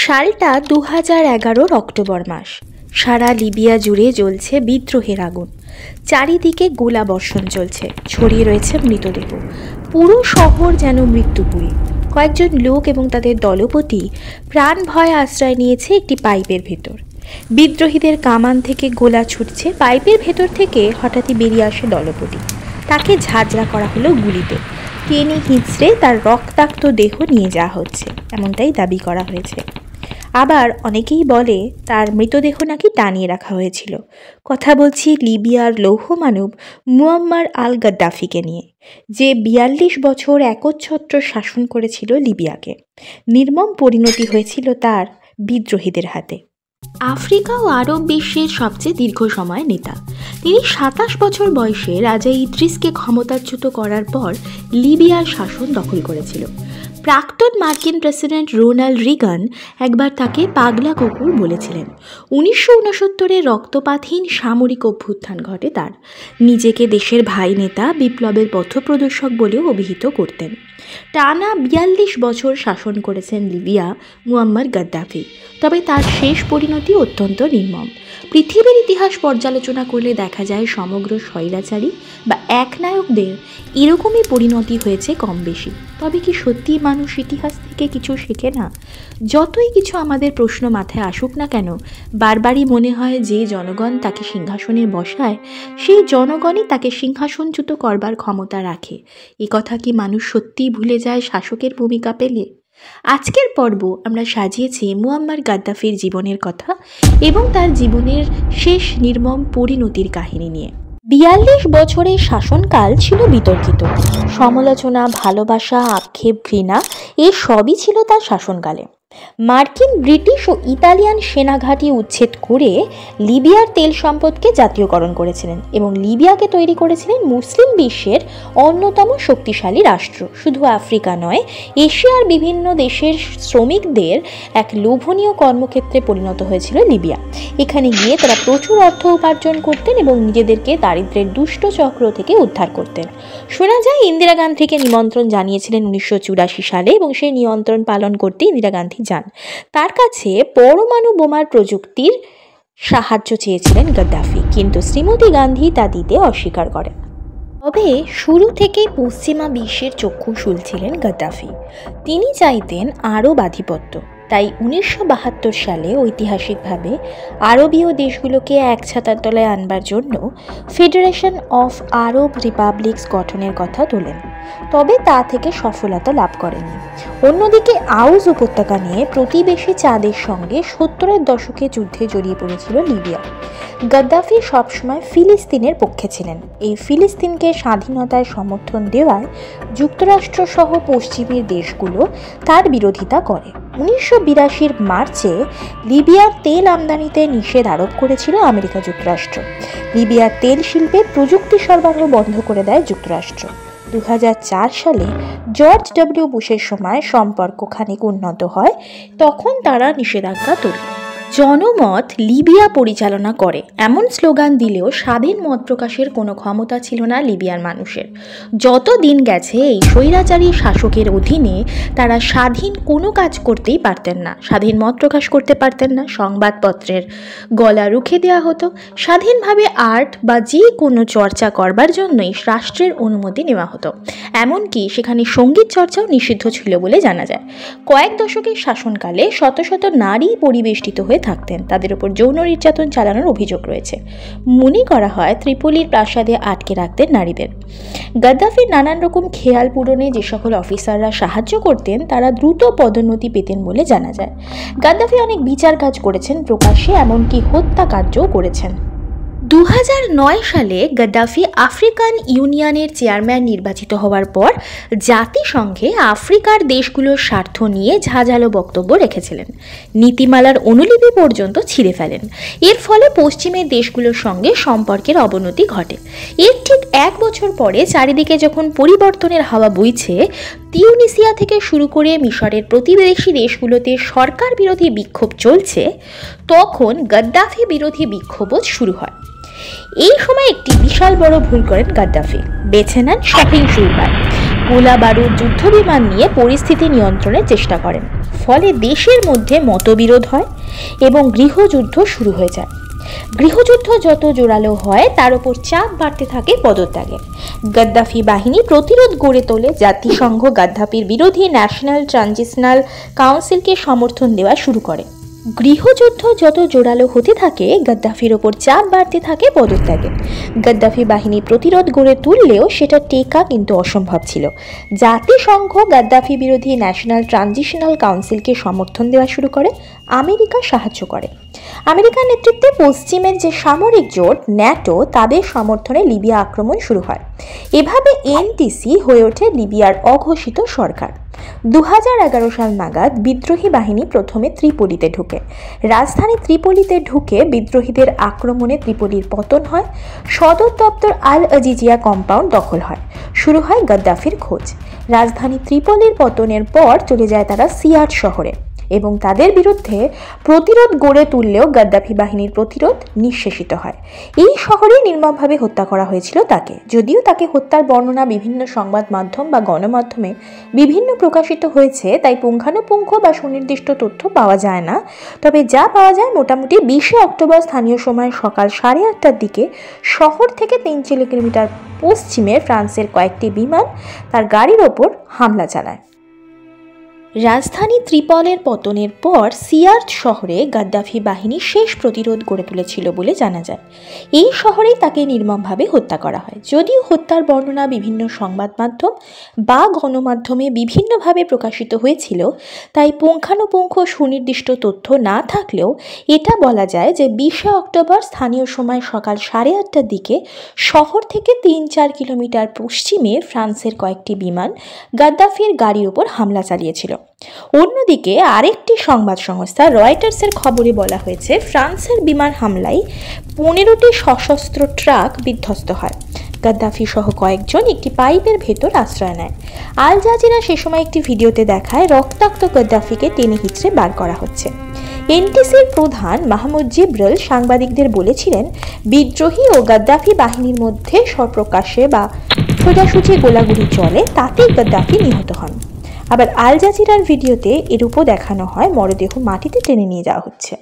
সালটা 2011 অক্টোবর মাস। সারা লিবিয়া জুড়ে জ্বলছে বিদ্রোহের আগুন। চারিদিকে গোলা বর্ষণ চলছে, ছড়িয়ে রয়েছে মৃতদেহ। পুরো শহর যেন মৃত্যুপুরী। কয়েকজন লোক এবং তাদের দলপতি প্রাণ ভয়ে আশ্রয় নিয়েছে একটি পাইপের ভেতর। বিদ্রোহীদের কামান থেকে গোলা ছুটছে, পাইপের ভেতর থেকে হঠাৎই বেরিয়ে আসে দলপতি। তাকে ঝাঁঝরা করা হলো গুলিতে। টেনে হিঁচড়ে তার রক্তাক্ত দেহ নিয়ে যাওয়া হচ্ছে, এমনটাই দাবি করা হয়েছে। আবার অনেকেই বলে তার মৃতদেহ নাকি টানিয়ে রাখা হয়েছিল। কথা বলছি লিবিয়ার লৌহমানব মুয়াম্মার আল গাদ্দাফিকে নিয়ে, যে 42 বছর একচ্ছত্র শাসন করেছিল লিবিয়াকে। নির্মম পরিণতি হয়েছিল তার বিদ্রোহীদের হাতে। আফ্রিকা ও আরব বিশ্বের সবচেয়ে দীর্ঘ সময় নেতা তিনি। 27 বছর বয়সে রাজা ইদ্রিসকে ক্ষমতাচ্যুত করার পর লিবিয়ার শাসন দখল করেছিল। প্রাক্তন মার্কিন প্রেসিডেন্ট রোনাল্ড রিগান একবার তাকে পাগলা কুকুর বলেছিলেন। 1969-এ রক্তপাতহীন সামরিক অভ্যুত্থান ঘটে তার। নিজেকে দেশের ভাই নেতা, বিপ্লবের পথপ্রদর্শক বলেও অভিহিত করতেন। টানা 42 বছর শাসন করেছেন লিবিয়া মুয়াম্মার গাদ্দাফি। তবে তার শেষ পরিণতি অত্যন্ত নির্মম। পৃথিবীর ইতিহাস পর্যালোচনা করলে দেখা যায় সমগ্র স্বৈরাচারী বা একনায়কদের এরকমই পরিণতি হয়েছে কম বেশি। তবে কি সত্যি মানুষ ইতিহাস থেকে কিছু শেখে না? যতই কিছু আমাদের প্রশ্ন মাথায় আসুক না কেন, বারবারই মনে হয় যে জনগণ তাকে সিংহাসনে বসায়, সেই জনগণই তাকে সিংহাসনচ্যুত করবার ক্ষমতা রাখে। এ কথা কি মানুষ সত্যিই ভুলে যায় শাসকের ভূমিকা পেলে? আজকের পর্ব আমরা সাজিয়েছি মুয়াম্মার গাদ্দাফির জীবনের কথা এবং তার জীবনের শেষ নির্মম পরিণতির কাহিনী নিয়ে। 42 বছরের শাসনকাল ছিল বিতর্কিত। সমালোচনা, ভালোবাসা, আক্ষেপ, ঘৃণা এ সবই ছিল তার শাসনকালে। মার্কিন, ব্রিটিশ ও ইতালিয়ান সেনাঘাঁটি উচ্ছেদ করে লিবিয়ার তেল সম্পদকে জাতীয়করণ করেছিলেন এবং লিবিয়াকে তৈরি করেছিলেন মুসলিম বিশ্বের অন্যতম শক্তিশালী রাষ্ট্র। শুধু আফ্রিকা নয়, এশিয়ার বিভিন্ন দেশের শ্রমিকদের এক লোভনীয় কর্মক্ষেত্রে পরিণত হয়েছিল লিবিয়া। এখানে গিয়ে তারা প্রচুর অর্থ উপার্জন করতেন এবং নিজেদেরকে দারিদ্র্যের দুষ্ট চক্র থেকে উদ্ধার করতেন। শোনা যায় ইন্দিরা গান্ধীকে নিমন্ত্রণ জানিয়েছিলেন 1984 সালে এবং সেই নিমন্ত্রণ পালন করতে ইন্দিরা গান্ধী যান। তার কাছে পরমাণু বোমার প্রযুক্তির সাহায্য চেয়েছিলেন গাদ্দাফি, কিন্তু শ্রীমতী গান্ধী তা দিতে অস্বীকার করেন। তবে শুরু থেকেই পশ্চিমা বিশ্বের চক্ষুশূল ছিলেন গাদ্দাফি। তিনি চাইতেন আরব আধিপত্য। তাই 1972 সালে ঐতিহাসিকভাবে আরবীয় দেশগুলোকে এক ছাতার তলায় আনবার জন্য ফেডারেশন অফ আরব রিপাবলিকস গঠনের কথা তোলেন। তবে তা থেকে সফলতা লাভ করেনি। অন্যদিকে আউজ উপত্যকা নিয়ে প্রতিবেশী চাঁদের সঙ্গে 70-এর দশকে যুদ্ধে জড়িয়ে পড়েছিল লিবিয়া। গাদ্দাফি সবসময় ফিলিস্তিনের পক্ষে ছিলেন। এই ফিলিস্তিনকে স্বাধীনতার সমর্থন দেওয়ায় যুক্তরাষ্ট্র সহ পশ্চিমের দেশগুলো তার বিরোধিতা করে। 1982 মার্চে লিবিয়ার তেল আমদানিতে নিষেধ আরোপ করেছিল আমেরিকা যুক্তরাষ্ট্র। লিবিয়ার তেল শিল্পে প্রযুক্তি সরবরাহ বন্ধ করে দেয় যুক্তরাষ্ট্র। 2004 সালে জর্জ ডব্লিউ বুশের সময় সম্পর্ক খানিক উন্নত হয়, তখন তারা নিষেধাজ্ঞা তোলে। জনমত লিবিয়া পরিচালনা করে এমন স্লোগান দিলেও স্বাধীন মত প্রকাশের কোনো ক্ষমতা ছিল না লিবিয়ার মানুষের। যত দিন গেছে এই স্বৈরাচারী শাসকের অধীনে তারা স্বাধীন কোনো কাজ করতেই পারতেন না। স্বাধীন মত প্রকাশ করতে পারতেন না, সংবাদপত্রের গলা রুখে দেওয়া হতো। স্বাধীনভাবে আর্ট বা যে কোনো চর্চা করবার জন্যই রাষ্ট্রের অনুমতি নেওয়া হতো। এমনকি সেখানে সঙ্গীত চর্চাও নিষিদ্ধ ছিল বলে জানা যায়। কয়েক দশকের শাসনকালে শত শত নারী পরিবেষ্টিত হয়ে থাকতেন। তাদের উপর যৌন নির্যাতন চালানোর অভিযোগ রয়েছে। মনে করা হয় ত্রিপোলির প্রাসাদে আটকে রাখতেন নারীদের। গাদ্দাফির নানান রকম খেয়াল পূরণে যে সকল অফিসাররা সাহায্য করতেন তারা দ্রুত পদোন্নতি পেতেন বলে জানা যায়। গাদ্দাফি অনেক বিচার কাজ করেছেন প্রকাশ্যে, এমনকি হত্যাকার্যও করেছেন। 2009 সালে গাদ্দাফি আফ্রিকান ইউনিয়নের চেয়ারম্যান নির্বাচিত হওয়ার পর জাতিসংঘে আফ্রিকার দেশগুলোর স্বার্থ নিয়ে ঝাঁঝালো বক্তব্য রেখেছিলেন। নীতিমালার অনুলিপি পর্যন্ত ছিঁড়ে ফেলেন। এর ফলে পশ্চিমের দেশগুলোর সঙ্গে সম্পর্কের অবনতি ঘটে। এর ঠিক 1 বছর পরে চারিদিকে যখন পরিবর্তনের হাওয়া বইছে, তিউনিসিয়া থেকে শুরু করে মিশরের প্রতিবেশী দেশগুলোতে সরকার বিরোধী বিক্ষোভ চলছে, তখন গাদ্দাফি বিরোধী বিক্ষোভও শুরু হয়। এই সময় একটি বিশাল বড় ভুল করেন গাদ্দাফি, বেছে নেন সহিংস উপায়। গোলা বারুদ যুদ্ধবিমান নিয়ে পরিস্থিতি নিয়ন্ত্রণের চেষ্টা করেন। ফলে দেশের মধ্যে মতবিরোধ হয় এবং গৃহযুদ্ধ শুরু হয়ে যায়। গৃহযুদ্ধ যত জোরালো হয় তার উপর চাপ বাড়তে থাকে পদত্যাগের। গাদ্দাফি বাহিনী প্রতিরোধ গড়ে তোলে। জাতিসংঘ গাদ্দাফির বিরোধী ন্যাশনাল ট্রানজিশনাল কাউন্সিলকে সমর্থন দেওয়া শুরু করে। গৃহযুদ্ধ যত জোরালো হতে থাকে গাদ্দাফির ওপর চাপ বাড়তে থাকে পদত্যাগের। গাদ্দাফি বাহিনী প্রতিরোধ গড়ে তুললেও সেটা টেকা কিন্তু অসম্ভব ছিল। জাতিসংঘ গাদ্দাফি বিরোধী ন্যাশনাল ট্রানজিশনাল কাউন্সিলকে সমর্থন দেওয়া শুরু করে। আমেরিকা সাহায্য করে। আমেরিকার নেতৃত্বে পশ্চিমের যে সামরিক জোট ন্যাটো, তাদের সমর্থনে লিবিয়া আক্রমণ শুরু হয়। এভাবে এনটিসি হয়ে ওঠে লিবিয়ার অঘোষিত সরকার। 2011 সাল নাগাদ বিদ্রোহী বাহিনী প্রথমে ত্রিপোলিতে ঢুকে। রাজধানী ত্রিপোলিতে ঢুকে বিদ্রোহীদের আক্রমণে ত্রিপোলির পতন হয়। সদর দপ্তর আল আজিজিয়া কম্পাউন্ড দখল হয়। শুরু হয় গাদ্দাফির খোঁজ। রাজধানী ত্রিপোলির পতনের পর চলে যায় তারা সিয়াট শহরে এবং তাদের বিরুদ্ধে প্রতিরোধ গড়ে তুললেও গাদ্দাফি বাহিনীর প্রতিরোধ নিঃশেষিত হয়। এই শহরে নির্মমভাবে হত্যা করা হয়েছিল তাকে। যদিও তাকে হত্যার বর্ণনা বিভিন্ন সংবাদ মাধ্যম বা গণমাধ্যমে বিভিন্ন প্রকাশিত হয়েছে, তাই পুঙ্খানুপুঙ্খ বা সুনির্দিষ্ট তথ্য পাওয়া যায় না। তবে যা পাওয়া যায় মোটামুটি 20 অক্টোবর স্থানীয় সময় সকাল 8:30টার দিকে শহর থেকে 3 কিলোমিটার পশ্চিমে ফ্রান্সের কয়েকটি বিমান তার গাড়ির ওপর হামলা চালায়। রাজধানী ত্রিপলের পতনের পর সিয়ার্ট শহরে গাদ্দাফি বাহিনী শেষ প্রতিরোধ গড়ে তুলেছিল বলে জানা যায়। এই শহরেই তাকে নির্মমভাবে হত্যা করা হয়। যদিও হত্যার বর্ণনা বিভিন্ন সংবাদ মাধ্যম বা গণমাধ্যমে বিভিন্নভাবে প্রকাশিত হয়েছিল, তাই পুঙ্খানুপুঙ্খ সুনির্দিষ্ট তথ্য না থাকলেও এটা বলা যায় যে 20 অক্টোবর স্থানীয় সময় সকাল 8:30টার দিকে শহর থেকে 3-4 কিলোমিটার পশ্চিমে ফ্রান্সের কয়েকটি বিমান গাদ্দাফির গাড়ির উপর হামলা চালিয়েছিল। অন্যদিকে আরেকটি সংবাদ সংস্থা রয়টার্সের খবরে বলা হয়েছে ফ্রান্সের বিমান হামলায় 15টি সশস্ত্র ট্রাক বিধ্বস্ত হয়। গাদ্দাফি সহ কয়েকজন একটি পাইপের ভেতর আশ্রয় নেয়। আল জাজিরা সে সময় একটি ভিডিওতে দেখায় রক্তাক্ত গাদ্দাফিকে টেনে হিঁচড়ে বার করা হচ্ছে। এনটিসির প্রধান মাহমুদ জিব্রাল সাংবাদিকদের বলেছিলেন, বিদ্রোহী ও গাদ্দাফি বাহিনীর মধ্যে স্বপ্রকাশ্যে বা সোজাসুজি গোলাগুলি চলে, তাতেই গাদ্দাফি নিহত হন। আবার আল জাজিরার ভিডিওতে এরূপও দেখানো হয় মরদেহ মাটিতে টেনে নিয়ে যাওয়া হচ্ছে।